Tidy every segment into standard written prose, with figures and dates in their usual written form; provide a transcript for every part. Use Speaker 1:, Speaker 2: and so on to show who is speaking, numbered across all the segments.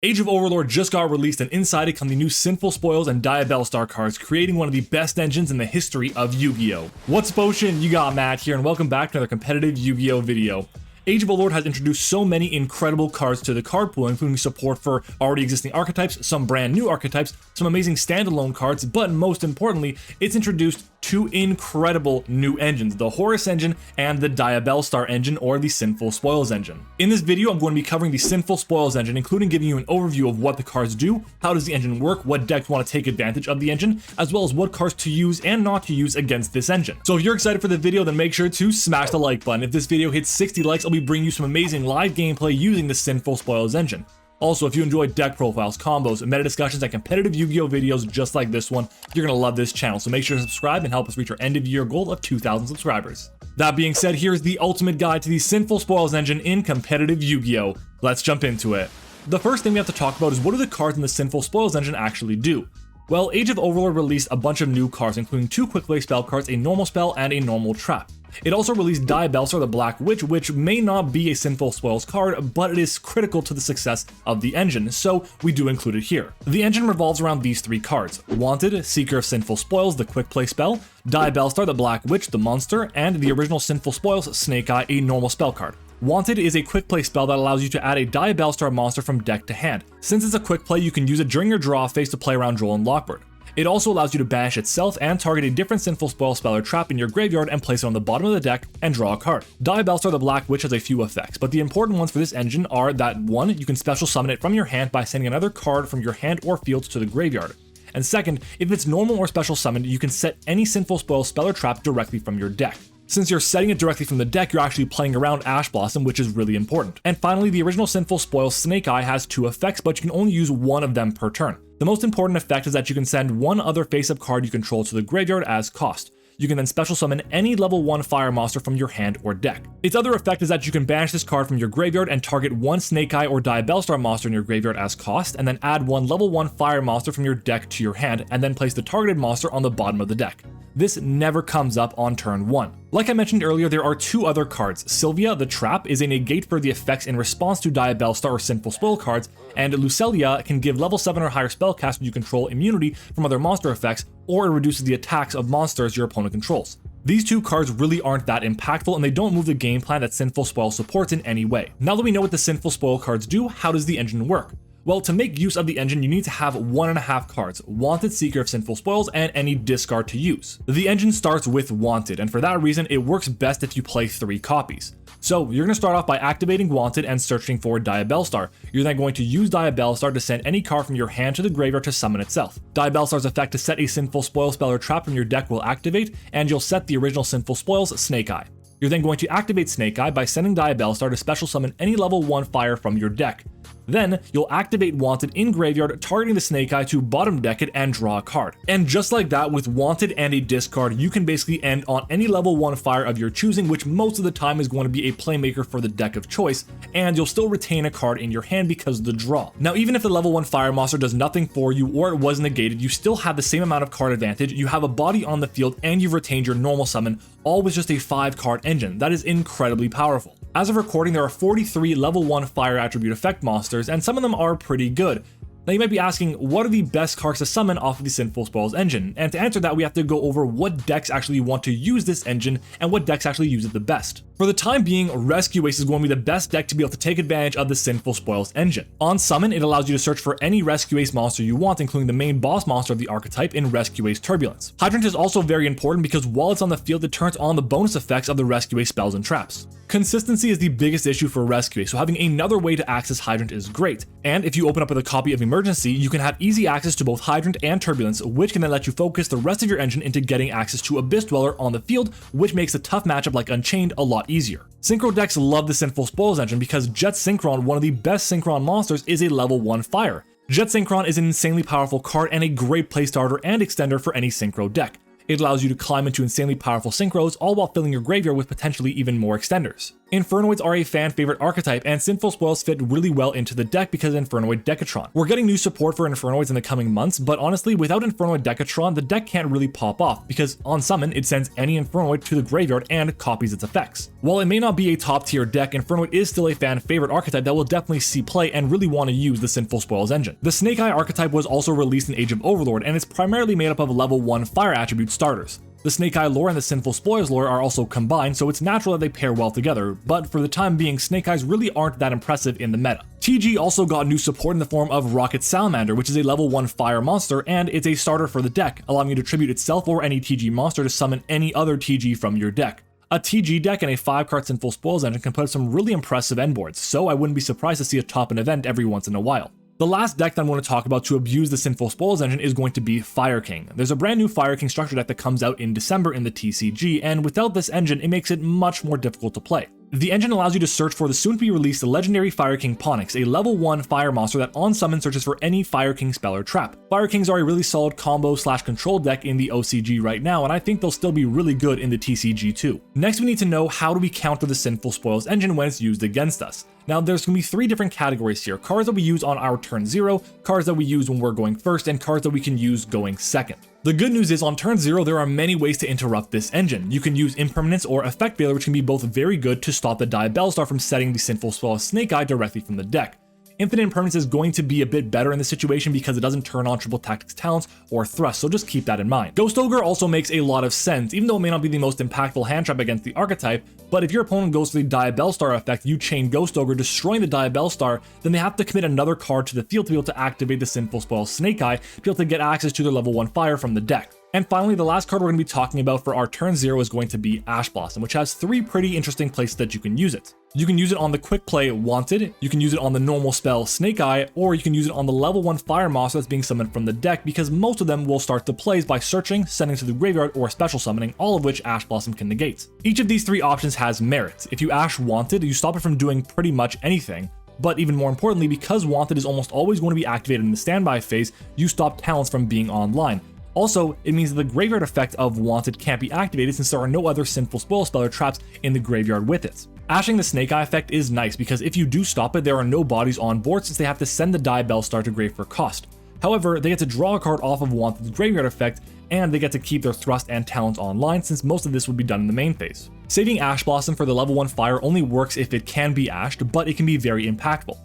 Speaker 1: Age of Overlord just got released, and inside it come the new Sinful Spoils and Diabellstar cards, creating one of the best engines in the history of Yu-Gi-Oh! What's potion? You got Matt here, and welcome back to another competitive Yu-Gi-Oh! Video. Age of Overlord has introduced so many incredible cards to the card pool, including support for already existing archetypes, some brand new archetypes, some amazing standalone cards, but most importantly, it's introduced two incredible new engines, the Horus Engine and the Diabellstar Engine, or the Sinful Spoils Engine. In this video, I'm going to be covering the Sinful Spoils Engine, including giving you an overview of what the cards do, how does the engine work, what decks want to take advantage of the engine, as well as what cards to use and not to use against this engine. So if you're excited for the video, then make sure to smash the like button. If this video hits 60 likes, I'll be bringing you some amazing live gameplay using the Sinful Spoils Engine. Also, if you enjoy deck profiles, combos, meta discussions, and competitive Yu-Gi-Oh! Videos just like this one, you're gonna love this channel, so make sure to subscribe and help us reach our end of year goal of 2,000 subscribers. That being said, here's the ultimate guide to the Sinful Spoils Engine in competitive Yu-Gi-Oh! Let's jump into it. The first thing we have to talk about is what do the cards in the Sinful Spoils Engine actually do? Well, Age of Overlord released a bunch of new cards, including two quick play spell cards, a normal spell, and a normal trap. It also released Diabellstar the Black Witch, which may not be a Sinful Spoils card, but it is critical to the success of the engine, so we do include it here. The engine revolves around these three cards: Wanted, Seeker of Sinful Spoils, the quick play spell, Diabellstar the Black Witch, the monster, and the original Sinful Spoils, Snake Eye, a normal spell card. Wanted is a quick play spell that allows you to add a Diabellstar monster from deck to hand. Since it's a quick play, you can use it during your draw phase to play around Droll and Lockbird. It also allows you to banish itself and target a different Sinful Spoil spell or trap in your graveyard and place it on the bottom of the deck and draw a card. Diabellstar the Black Witch has a few effects, but the important ones for this engine are that 1, you can special summon it from your hand by sending another card from your hand or field to the graveyard. And second, if it's normal or special summoned, you can set any Sinful Spoil spell or trap directly from your deck. Since you're setting it directly from the deck, you're actually playing around Ash Blossom, which is really important. And finally, the original Sinful Spoils Snake Eye has 2 effects, but you can only use one of them per turn. The most important effect is that you can send one other face-up card you control to the graveyard as cost. You can then special summon any level 1 fire monster from your hand or deck. Its other effect is that you can banish this card from your graveyard and target one Snake Eye or Diabellstar monster in your graveyard as cost, and then add one level 1 fire monster from your deck to your hand, and then place the targeted monster on the bottom of the deck. This never comes up on turn 1. Like I mentioned earlier, there are 2 other cards. Sylvia, the Trap, is a negate for the effects in response to Diabellstar or Sinful Spoil cards, and Lucelia can give level 7 or higher spellcasters you control immunity from other monster effects, or it reduces the attacks of monsters your opponent controls. These 2 cards really aren't that impactful, and they don't move the game plan that Sinful Spoil supports in any way. Now that we know what the Sinful Spoil cards do, how does the engine work? Well, to make use of the engine, you need to have 1.5 cards, Wanted, Seeker of Sinful Spoils, and any discard to use. The engine starts with Wanted, and for that reason, it works best if you play 3 copies. So you're going to start off by activating Wanted and searching for Diabellstar. You're then going to use Diabellstar to send any card from your hand to the graveyard to summon itself. Diabellstar's effect to set a Sinful Spoil spell or trap from your deck will activate, and you'll set the original Sinful Spoils, Snake Eye. You're then going to activate Snake Eye by sending Diabellstar to special summon any level 1 fire from your deck. Then, you'll activate Wanted in graveyard, targeting the Snake Eye to bottom deck it and draw a card. And just like that, with Wanted and a discard, you can basically end on any level 1 fire of your choosing, which most of the time is going to be a playmaker for the deck of choice, and you'll still retain a card in your hand because of the draw. Now, even if the level 1 fire monster does nothing for you or it was negated, you still have the same amount of card advantage, you have a body on the field, and you've retained your normal summon, all with just a 5 card engine. That is incredibly powerful. As of recording, there are 43 level 1 fire attribute effect monsters, and some of them are pretty good. Now you might be asking, what are the best cards to summon off of the Sinful Spoils engine? And to answer that, we have to go over what decks actually want to use this engine and what decks actually use it the best. For the time being, Rescue Ace is going to be the best deck to be able to take advantage of the Sinful Spoils engine. On summon, it allows you to search for any Rescue Ace monster you want, including the main boss monster of the archetype in Rescue Ace Turbulence. Hydrant is also very important because while it's on the field, it turns on the bonus effects of the Rescue Ace spells and traps. Consistency is the biggest issue for Rescue Ace, so having another way to access Hydrant is great. And if you open up with a copy of Emergency, you can have easy access to both Hydrant and Turbulence, which can then let you focus the rest of your engine into getting access to Abyss Dweller on the field, which makes a tough matchup like Unchained a lot easier. Synchro decks love the Sinful Spoils engine because Jet Synchron, one of the best Synchron monsters, is a level 1 fire. Jet Synchron is an insanely powerful card and a great playstarter and extender for any Synchro deck. It allows you to climb into insanely powerful synchros, all while filling your graveyard with potentially even more extenders. Infernoids are a fan favorite archetype, and Sinful Spoils fit really well into the deck because of Infernoid Decatron. We're getting new support for Infernoids in the coming months, but honestly, without Infernoid Decatron, the deck can't really pop off, because on summon, it sends any Infernoid to the graveyard and copies its effects. While it may not be a top tier deck, Infernoid is still a fan favorite archetype that will definitely see play and really want to use the Sinful Spoils engine. The Snake Eye archetype was also released in Age of Overlord, and it's primarily made up of level 1 fire attribute starters. The Snake Eye lore and the Sinful Spoils lore are also combined, so it's natural that they pair well together, but for the time being, Snake Eyes really aren't that impressive in the meta. TG also got new support in the form of Rocket Salamander, which is a level 1 fire monster, and it's a starter for the deck, allowing you to tribute itself or any TG monster to summon any other TG from your deck. A TG deck and a 5-card Sinful Spoils engine can put up some really impressive endboards, so I wouldn't be surprised to see it top an event every once in a while. The last deck that I'm going to talk about to abuse the Sinful Spoils engine is going to be Fire King. There's a brand new Fire King structure deck that comes out in December in the TCG, and without this engine, it makes it much more difficult to play. The engine allows you to search for the soon-to-be-released legendary Fire King Ponix, a level 1 fire monster that on summon searches for any Fire King spell or trap. Fire Kings are a really solid combo/control deck in the OCG right now, and I think they'll still be really good in the TCG too. Next, we need to know how do we counter the Sinful Spoils engine when it's used against us. Now, there's going to be 3 different categories here: cards that we use on our turn 0, cards that we use when we're going first, and cards that we can use going second. The good news is on turn 0, there are many ways to interrupt this engine. You can use Impermanence or Effect Veiler, which can be both very good to stop the Diabellstar from setting the Sinful Spoils Snake Eye directly from the deck. Infinite Impermanence is going to be a bit better in this situation because it doesn't turn on Triple Tactics Talents or Thrust, so just keep that in mind. Ghost Ogre also makes a lot of sense, even though it may not be the most impactful hand trap against the archetype, but if your opponent goes for the Diabellstar effect, you chain Ghost Ogre, destroying the Diabellstar, then they have to commit another card to the field to be able to activate the Sinful Spoils Snake Eye to be able to get access to their level 1 fire from the deck. And finally, the last card we're going to be talking about for our turn 0 is going to be Ash Blossom, which has 3 pretty interesting places that you can use it. You can use it on the quick play Wanted, you can use it on the normal spell Snake Eye, or you can use it on the level 1 fire monster that's being summoned from the deck, because most of them will start the plays by searching, sending to the graveyard, or special summoning, all of which Ash Blossom can negate. Each of these 3 options has merit. If you Ash Wanted, you stop it from doing pretty much anything. But even more importantly, because Wanted is almost always going to be activated in the standby phase, you stop talents from being online. Also, it means that the graveyard effect of Wanted can't be activated since there are no other Sinful Spoil spell or traps in the graveyard with it. Ashing the Snake Eye effect is nice because if you do stop it, there are no bodies on board since they have to send the Diabellstar to grave for cost. However, they get to draw a card off of Wanted's graveyard effect, and they get to keep their Thrust and Talents online since most of this would be done in the main phase. Saving Ash Blossom for the level 1 fire only works if it can be ashed, but it can be very impactful.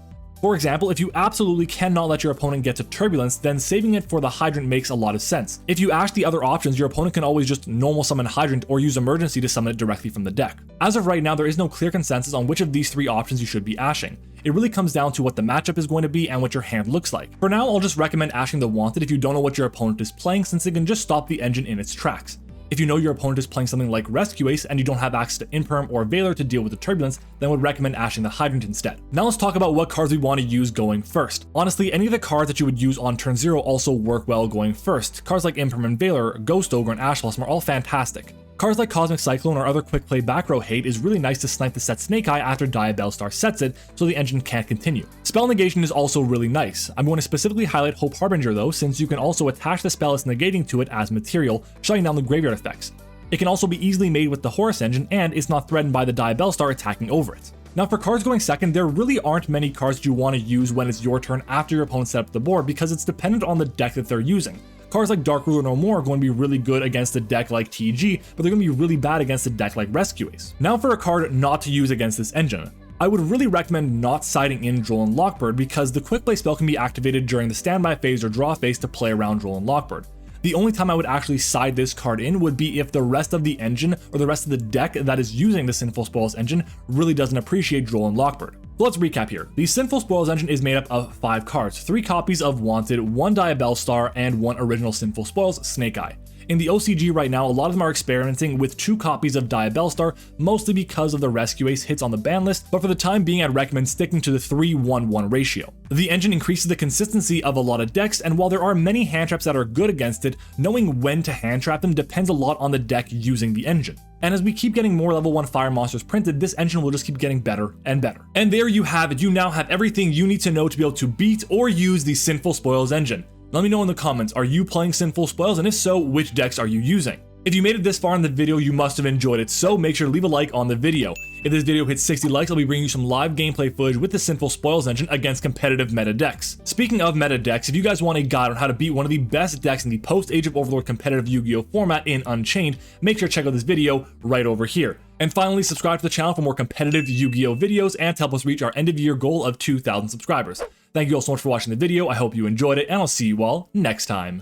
Speaker 1: For example, if you absolutely cannot let your opponent get to Turbulence, then saving it for the Hydrant makes a lot of sense. If you ash the other options, your opponent can always just normal summon Hydrant or use Emergency to summon it directly from the deck. As of right now, there is no clear consensus on which of these 3 options you should be ashing. It really comes down to what the matchup is going to be and what your hand looks like. For now, I'll just recommend ashing the Wanted if you don't know what your opponent is playing, since it can just stop the engine in its tracks. If you know your opponent is playing something like Rescue Ace and you don't have access to Imperm or Veiler to deal with the Turbulence, then I would recommend ashing the Hydrant instead. Now let's talk about what cards we want to use going first. Honestly, any of the cards that you would use on turn 0 also work well going first. Cards like Imperm and Veiler, Ghost Ogre, and Ash Blossom are all fantastic. Cards like Cosmic Cyclone or other quick play back row hate is really nice to snipe the set Snake Eye after Diabellstar sets it so the engine can't continue. Spell Negation is also really nice. I'm going to specifically highlight Hope Harbinger though, since you can also attach the spell it's negating to it as material, shutting down the graveyard effects. It can also be easily made with the Horus engine, and it's not threatened by the Diabellstar attacking over it. Now for cards going second, there really aren't many cards that you want to use when it's your turn after your opponent set up the board because it's dependent on the deck that they're using. Cards like Dark Ruler No More are going to be really good against a deck like TG, but they're going to be really bad against a deck like Rescue Ace. Now for a card not to use against this engine. I would really recommend not siding in Droll and Lockbird because the quick play spell can be activated during the standby phase or draw phase to play around Droll and Lockbird. The only time I would actually side this card in would be if the rest of the engine or the rest of the deck that is using the Sinful Spoils engine really doesn't appreciate Droll and Lockbird. So let's recap here. The Sinful Spoils engine is made up of 5 cards, 3 copies of Wanted, 1 Diabellstar, and 1 original Sinful Spoils Snake Eye. In the OCG right now, a lot of them are experimenting with 2 copies of Diabellstar, mostly because of the Rescue Ace hits on the ban list, but for the time being I'd recommend sticking to the 3-1-1 ratio. The engine increases the consistency of a lot of decks, and while there are many hand traps that are good against it, knowing when to hand trap them depends a lot on the deck using the engine. And as we keep getting more level 1 fire monsters printed, this engine will just keep getting better and better. And there you have it, you now have everything you need to know to be able to beat or use the Sinful Spoils engine. Let me know in the comments, are you playing Sinful Spoils, and if so, which decks are you using? If you made it this far in the video, you must have enjoyed it, so make sure to leave a like on the video. If this video hits 60 likes, I'll be bringing you some live gameplay footage with the Sinful Spoils Engine against competitive meta decks. Speaking of meta decks, if you guys want a guide on how to beat one of the best decks in the POST Age of Overlord competitive Yu-Gi-Oh format in Unchained, make sure to check out this video right over here. And finally, subscribe to the channel for more competitive Yu-Gi-Oh videos and to help us reach our end of year goal of 2,000 subscribers. Thank you all so much for watching the video, I hope you enjoyed it, and I'll see you all next time.